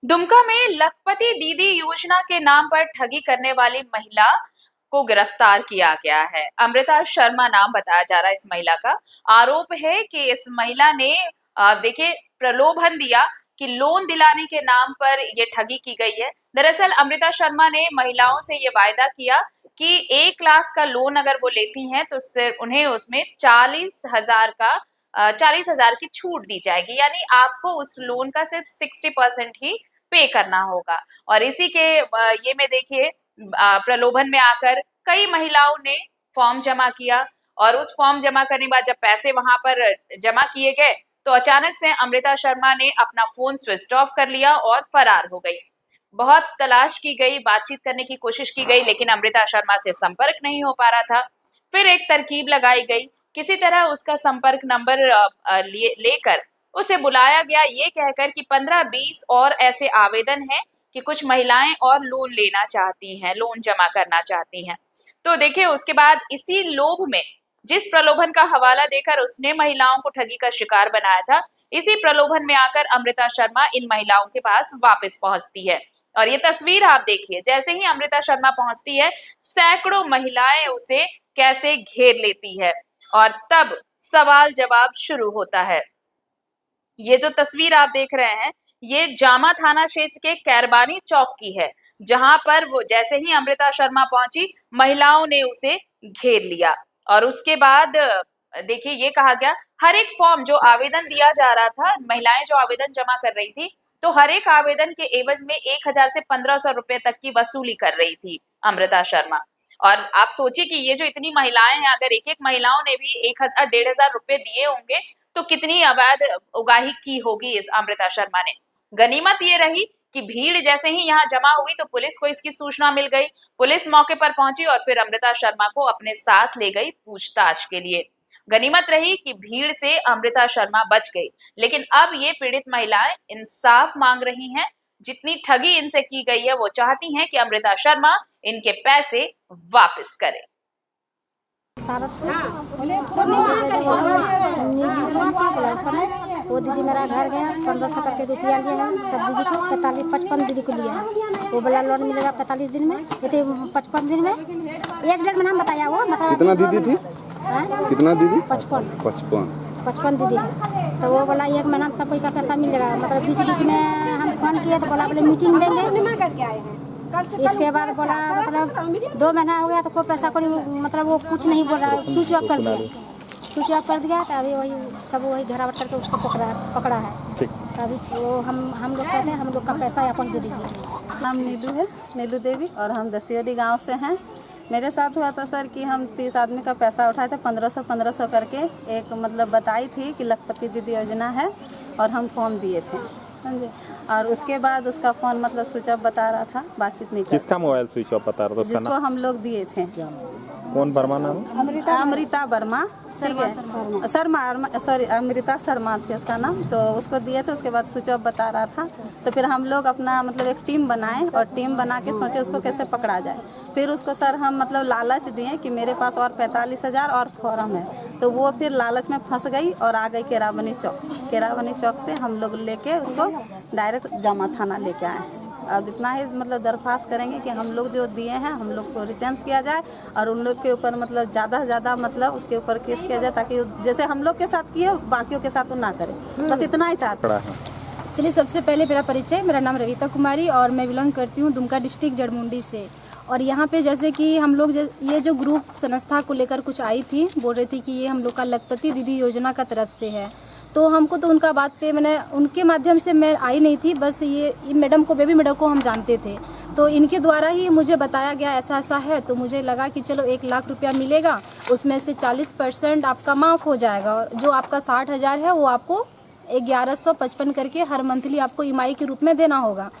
दुमका में लखपति दीदी योजना के नाम पर ठगी करने वाली महिला को गिरफ्तार किया गया है। अमृता शर्मा नाम बताया जा रहा है इस महिला का। आरोप है कि इस महिला ने देखिए प्रलोभन दिया कि लोन दिलाने के नाम पर ये ठगी की गई है। दरअसल अमृता शर्मा ने महिलाओं से ये वायदा किया कि 1 लाख का लोन अगर वो लेती हैं तो सिर्फ उन्हें उसमें 40,000 की छूट दी जाएगी, यानी आपको उस लोन का सिर्फ 60% ही पे करना होगा। और इसी के ये में देखिए प्रलोभन में आकर कई महिलाओं ने फॉर्म जमा किया और उस फॉर्म जमा करने के बाद जब पैसे वहां पर जमा किए गए तो अचानक से अमृता शर्मा ने अपना फोन स्विच ऑफ कर लिया और फरार हो गई। बहुत तलाश की गई, बातचीत करने की कोशिश की गई, लेकिन अमृता शर्मा से संपर्क नहीं हो पा रहा था। फिर एक तरकीब लगाई गई, किसी तरह उसका संपर्क नंबर लेकर उसे बुलाया गया, ये कहकर कि 15-20 और ऐसे आवेदन हैं कि कुछ महिलाएं और लोन लेना चाहती हैं, लोन जमा करना चाहती हैं। तो देखिए उसके बाद इसी लोभ में, जिस प्रलोभन का हवाला देकर उसने महिलाओं को ठगी का शिकार बनाया था, इसी प्रलोभन में आकर अमृता शर्मा इन महिलाओं के पास वापस पहुंचती है। और ये तस्वीर आप देखिए, जैसे ही अमृता शर्मा पहुंचती है सैकड़ों महिलाएं उसे कैसे घेर लेती है और तब सवाल जवाब शुरू होता है। ये जो तस्वीर आप देख रहे हैं ये जामा थाना क्षेत्र के कैरबानी चौक की है, जहां पर वो जैसे ही अमृता शर्मा पहुंची महिलाओं ने उसे घेर लिया। और उसके बाद देखिए ये कहा गया, हर एक फॉर्म जो आवेदन दिया जा रहा था, महिलाएं जो आवेदन जमा कर रही थी, तो हर एक आवेदन के एवज में 1,000 से 1,500 रुपए तक की वसूली कर रही थी अमृता शर्मा। और आप सोचिए कि ये जो इतनी महिलाएं हैं, अगर एक एक महिलाओं ने भी 1,000 1,500 रुपए दिए होंगे तो कितनी अवैध उगाही की होगी इस अमृता शर्मा ने। गनीमत ये रही कि भीड़ जैसे ही यहाँ जमा हुई तो पुलिस को इसकी सूचना मिल गई। पुलिस मौके पर पहुंची और फिर अमृता शर्मा को अपने साथ ले गई पूछताछ के लिए। गनीमत रही कि भीड़ से अमृता शर्मा बच गई, लेकिन अब ये पीड़ित महिलाएं इंसाफ मांग रही हैं। जितनी ठगी इनसे की गई है वो चाहती हैं कि अमृता शर्मा इनके पैसे वापस करे। वो दीदी मेरा घर गया, 1500 करके रुपया लिया है। सब दीदी को 55 दीदी को लिया है। वो बोला लोन मिलेगा 45 दिन में, 55 दिन में, 1-1.5 महीना बताया वो। मतलब कितना दीदी थी? कितना दीदी? 55 दीदी है। तो वो बोला 1 महीना में सब कोई का पैसा मिलेगा। मतलब बीच में हम फोन किए तो बोला बोले मीटिंग लेंगे। इसके बाद बोला मतलब 2 महीना हो गया तो कोई पैसा कोई मतलब वो कुछ नहीं बोल रहा, स्विच ऑफ कर दिया। स्विच ऑफ कर दिया तो अभी वही सब वही घेरावट करके उसको पकड़ा है। अभी वो हम लोग कहते हैं हम लोग का पैसा अपन दे दीजिए। नाम नीलू है, नीलू देवी, और हम दसियोडी गांव से हैं। मेरे साथ हुआ था सर कि हम 30 आदमी का पैसा उठाए थे, 1500 करके। एक मतलब बताई थी कि लखपति दीदी योजना है और हम फॉर्म दिए थे, समझे। और उसके बाद उसका फोन मतलब स्विच ऑफ बता रहा था, बातचीत नहीं कर। किसका मोबाइल स्विच ऑफ बता रहा था? जिसको हम लोग दिए थे। कौन वर्मा नाम? अमृता वर्मा, ठीक है, शर्मा, सॉरी अमृता शर्मा थी उसका नाम। तो उसको दिए थे, उसके बाद स्विच ऑफ बता रहा था। तो फिर हम लोग अपना मतलब एक टीम बनाए और टीम बना के सोचे उसको कैसे पकड़ा जाए। फिर उसको सर हम मतलब लालच दिए कि मेरे पास और 45,000 और फॉर्म है। तो वो फिर लालच में फंस गई और आ गई केरावनी चौक। केरावनी चौक से हम लोग लेके उसको डायरेक्ट जामा थाना लेके आए। अब इतना ही मतलब दरख्वास्त करेंगे कि हम लोग जो दिए हैं हम लोग को रिटर्न किया जाए और उन लोग के ऊपर मतलब ज़्यादा से ज़्यादा मतलब उसके ऊपर केस किया जाए, ताकि जैसे हम लोग के साथ किए बाकियों के साथ वो ना करे। बस इतना ही चाहते हैं। चलिए, सबसे पहले मेरा परिचय, मेरा नाम रविता कुमारी और मैं बिलोंग करती हूँ दुमका डिस्ट्रिक्ट जड़मुंडी से। और यहाँ पे जैसे कि हम लोग ये जो ग्रुप संस्था को लेकर कुछ आई थी, बोल रही थी कि ये हम लोग का लखपति दीदी योजना का तरफ से है। तो हमको तो उनका बात पे मैंने उनके माध्यम से मैं आई नहीं थी, बस ये मैडम को, बेबी मैडम को हम जानते थे। तो इनके द्वारा ही मुझे बताया गया ऐसा ऐसा है। तो मुझे लगा कि चलो 1 लाख रुपया मिलेगा, उसमें से 40% आपका माफ़ हो जाएगा और जो आपका 60,000 है वो आपको 1155 करके हर मंथली आपको ईएमआई के रूप में देना होगा।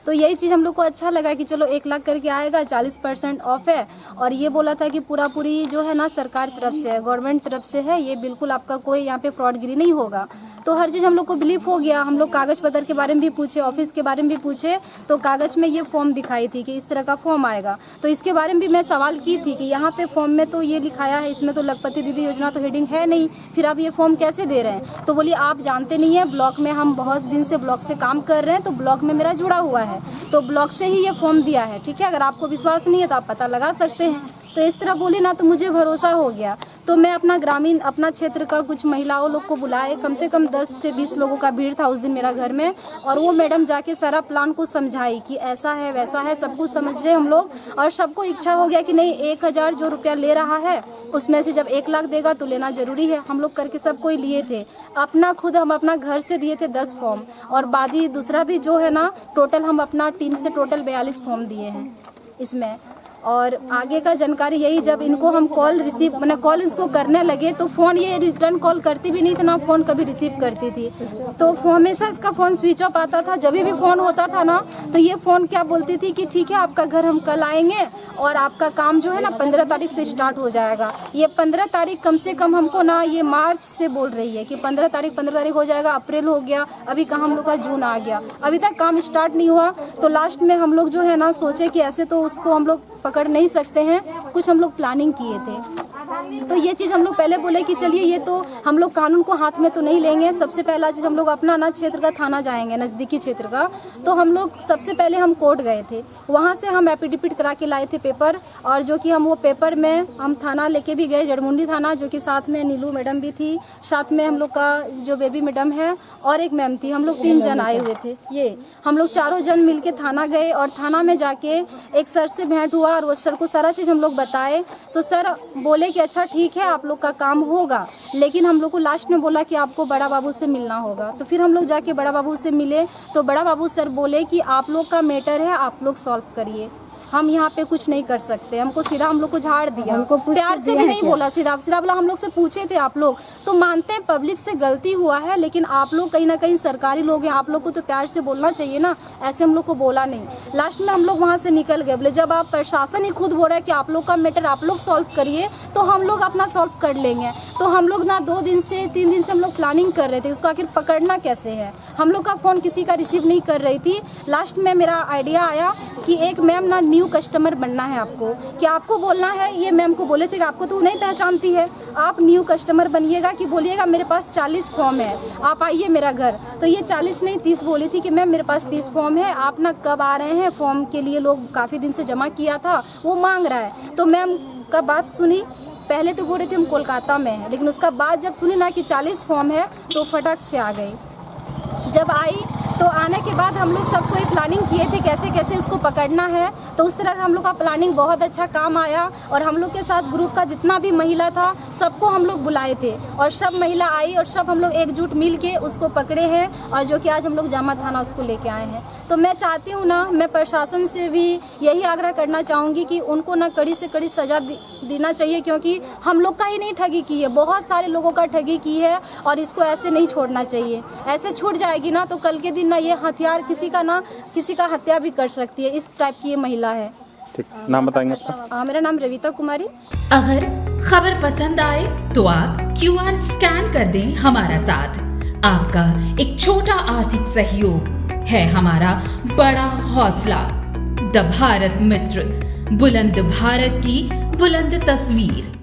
तो यही चीज़ हम लोग को अच्छा लगा कि चलो 1 लाख करके आएगा, 40% ऑफ है। और ये बोला था कि पूरी जो है ना सरकार तरफ से है, गवर्नमेंट तरफ से है, ये बिल्कुल आपका कोई यहाँ पे फ्रॉडगिरी नहीं होगा। तो हर चीज़ हम लोग को बिलीव हो गया। हम लोग कागज़ पत्र के बारे में भी पूछे, ऑफिस के बारे में भी पूछे, तो कागज़ में ये फॉर्म दिखाई थी कि इस तरह का फॉर्म आएगा। तो इसके बारे में भी मैं सवाल की थी कि यहाँ पे फॉर्म में तो ये लिखाया है, इसमें तो लखपति दीदी योजना तो हेडिंग है नहीं, फिर आप ये फॉर्म कैसे दे रहे हैं? तो बोली आप जानते नहीं है, ब्लॉक में हम बहुत दिन से ब्लॉक से काम कर रहे हैं, तो ब्लॉक में मेरा जुड़ा हुआ है, तो ब्लॉक से ही ये फॉर्म दिया है। ठीक है, अगर आपको विश्वास नहीं है तो आप पता लगा सकते हैं। तो इस तरह बोली ना, तो मुझे भरोसा हो गया। तो मैं अपना क्षेत्र का कुछ महिलाओं लोग को बुलाए, कम से कम 10 से 20 लोगों का भीड़ था उस दिन मेरा घर में, और वो मैडम जाके सारा प्लान को समझाई कि ऐसा है वैसा है, सब कुछ समझ रहे हम लोग। और सबको इच्छा हो गया कि नहीं, 1000 जो रुपया ले रहा है उसमें से जब 1 लाख देगा तो लेना जरूरी है। हम लोग करके सब कोई लिए थे, हम अपना घर से दिए थे 10 फॉर्म, और बाकी दूसरा भी जो है ना, टोटल हम अपना टीम से टोटल 42 फॉर्म दिए हैं इसमें। और आगे का जानकारी यही, जब इनको हम कॉल इसको करने लगे तो फ़ोन ये रिटर्न कॉल करती भी नहीं थी, ना फ़ोन कभी रिसीव करती थी। तो हमेशा इसका फ़ोन स्विच ऑफ आता था। जब भी फ़ोन होता था ना, तो ये फ़ोन क्या बोलती थी कि ठीक है आपका घर हम कल आएंगे और आपका काम जो है ना 15 तारीख से स्टार्ट हो जाएगा। ये 15 तारीख कम से कम हमको ना, ये मार्च से बोल रही है कि 15 तारीख हो जाएगा, अप्रैल हो गया, अभी कहाँ हम लोग का जून आ गया, अभी तक काम स्टार्ट नहीं हुआ। तो लास्ट में हम लोग जो है ना सोचे कि ऐसे तो उसको हम लोग पकड़ नहीं सकते हैं, कुछ हम लोग प्लानिंग किए थे। तो ये चीज़ हम लोग पहले बोले कि चलिए ये तो हम लोग कानून को हाथ में तो नहीं लेंगे। सबसे पहला चीज़ हम लोग अपना ना क्षेत्र का थाना जाएंगे, नज़दीकी क्षेत्र का। तो हम लोग सबसे पहले हम कोर्ट गए थे, वहाँ से हम एफिडेविट करा के लाए थे पेपर, और जो कि हम वो पेपर में हम थाना लेके भी गए, जड़मुंडी थाना, जो कि साथ में नीलू मैडम भी थी, साथ में हम लोग का जो बेबी मैडम है और एक मैम थी, हम लोग 3 जन आए हुए थे। ये हम लोग 4 जन मिल के थाना गए, और थाना में जाके एक सर से भेंट हुआ, और वो सर को सारा चीज़ हम लोग बताए। तो सर बोले कि अच्छा ठीक है आप लोग का काम होगा, लेकिन हम लोग को लास्ट में बोला कि आपको बड़ा बाबू से मिलना होगा। तो फिर हम लोग जाके बड़ा बाबू से मिले, तो बड़ा बाबू सर बोले कि आप लोग का मैटर है, आप लोग सॉल्व करिए, हम यहाँ पे कुछ नहीं कर सकते। हमको सीधा हम लोग को झाड़ दिया, प्यार से भी नहीं बोला, सीधा बोला। हम लोग से पूछे थे आप लोग तो मानते हैं पब्लिक से गलती हुआ है, लेकिन आप लोग कहीं ना कहीं सरकारी लोग हैं, आप लोग को तो प्यार से बोलना चाहिए ना, ऐसे हम लोग को बोला नहीं। लास्ट में हम लोग वहाँ से निकल गए, बोले जब आप प्रशासन ही खुद बोल रहा है कि आप लोग का मैटर आप लोग सॉल्व करिए, तो हम लोग अपना सॉल्व कर लेंगे। तो हम लोग ना 2 दिन से 3 दिन से हम लोग प्लानिंग कर रहे थे, उसको आखिर पकड़ना कैसे है। हम लोग का फ़ोन किसी का रिसीव नहीं कर रही थी। लास्ट में मेरा आइडिया आया कि एक मैम ना न्यू कस्टमर बनना है आपको, कि आपको बोलना है, ये मैम को बोले थे कि आपको तो नहीं पहचानती है, आप न्यू कस्टमर बनिएगा, कि बोलिएगा मेरे पास 40 फॉर्म है, आप आइए मेरा घर। तो ये 40 नहीं 30 बोली थी कि मैम मेरे पास 30 फॉर्म है, आप ना कब आ रहे हैं, फॉर्म के लिए लोग काफ़ी दिन से जमा किया था, वो मांग रहा है। तो मैम का बात सुनी, पहले तो बोल रहे थे हम कोलकाता में हैं, लेकिन उसका बाद जब सुनी ना कि 40 फॉर्म है, तो फटक से आ गई। जब आई तो आने के बाद हम लोग सब कोई प्लानिंग किए थे कैसे कैसे उसको पकड़ना है। तो उस तरह हम लोग का प्लानिंग बहुत अच्छा काम आया, और हम लोग के साथ ग्रुप का जितना भी महिला था सबको हम लोग बुलाए थे, और सब महिला आई और सब हम लोग एकजुट मिल के उसको पकड़े हैं, और जो कि आज हम लोग जामा थाना उसको लेके आए हैं। तो मैं चाहती हूँ ना, मैं प्रशासन से भी यही आग्रह करना चाहूँगी कि उनको ना कड़ी से कड़ी सजा देना चाहिए, क्योंकि हम लोग का ही नहीं ठगी की है, बहुत सारे लोगों का ठगी की है, और इसको ऐसे नहीं छोड़ना चाहिए। ऐसे छूट जाएगी ना तो कल के दिन ना ये हथियार किसी का हत्या भी कर सकती है, इस टाइप की ये महिला है। ठीक, नाम बताएंगे आपका? मेरा नाम रविता कुमारी। अगर खबर पसंद आए तो आप QR स्कैन कर दें हमारा साथ। आपका एक छोटा आर्थिक सहयोग है हमारा बड़ा हौसला। द भारत मित्र, बुलंद भारत की बुलंद तस्वीर।